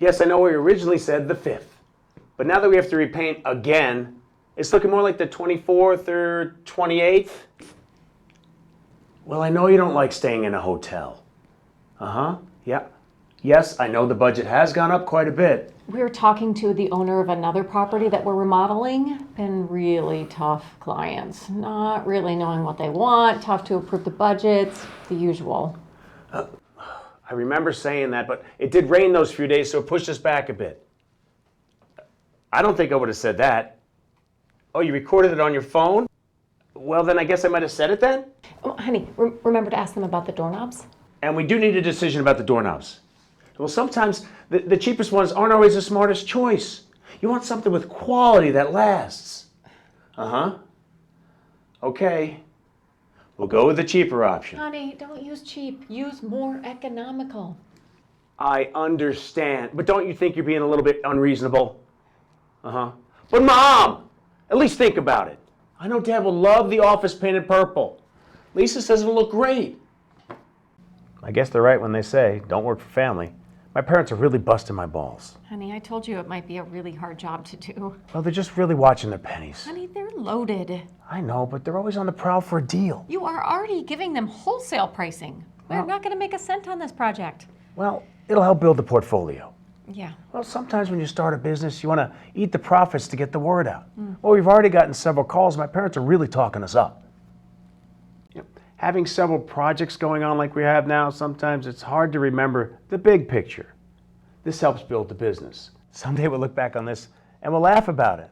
Yes, I know we originally said the 5th. But now that we have to repaint again, it's looking more like the 24th or 28th. Well, I know you don't like staying in a hotel. Uh-huh, yeah. Yes, I know the budget has gone up quite a bit. We were talking to the owner of another property that we're remodeling. Been really tough clients. Not really knowing what they want, tough to approve the budgets, the usual. I remember saying that, but it did rain those few days, so it pushed us back a bit. I don't think I would have said that. Oh, you recorded it on your phone? Well, then I guess I might have said it then? Oh, honey, remember to ask them about the doorknobs? And we do need a decision about the doorknobs. Well, sometimes the cheapest ones aren't always the smartest choice. You want something with quality that lasts. Uh-huh. Okay. We'll go with the cheaper option. Honey, don't use cheap. Use more economical. I understand, but don't you think you're being a little bit unreasonable? Uh-huh. But Mom, at least think about it. I know Dad will love the office painted purple. Lisa says it'll look great. I guess they're right when they say, don't work for family. My parents are really busting my balls. Honey, I told you it might be a really hard job to do. Well, they're just really watching their pennies. Honey, they're loaded. I know, but they're always on the prowl for a deal. You are already giving them wholesale pricing. We're not going to make a cent on this project. Well, it'll help build the portfolio. Yeah. Well, sometimes when you start a business, you want to eat the profits to get the word out. Well, we've already gotten several calls. My parents are really talking us up. Having several projects going on like we have now, sometimes it's hard to remember the big picture. This helps build the business. Someday we'll look back on this and we'll laugh about it.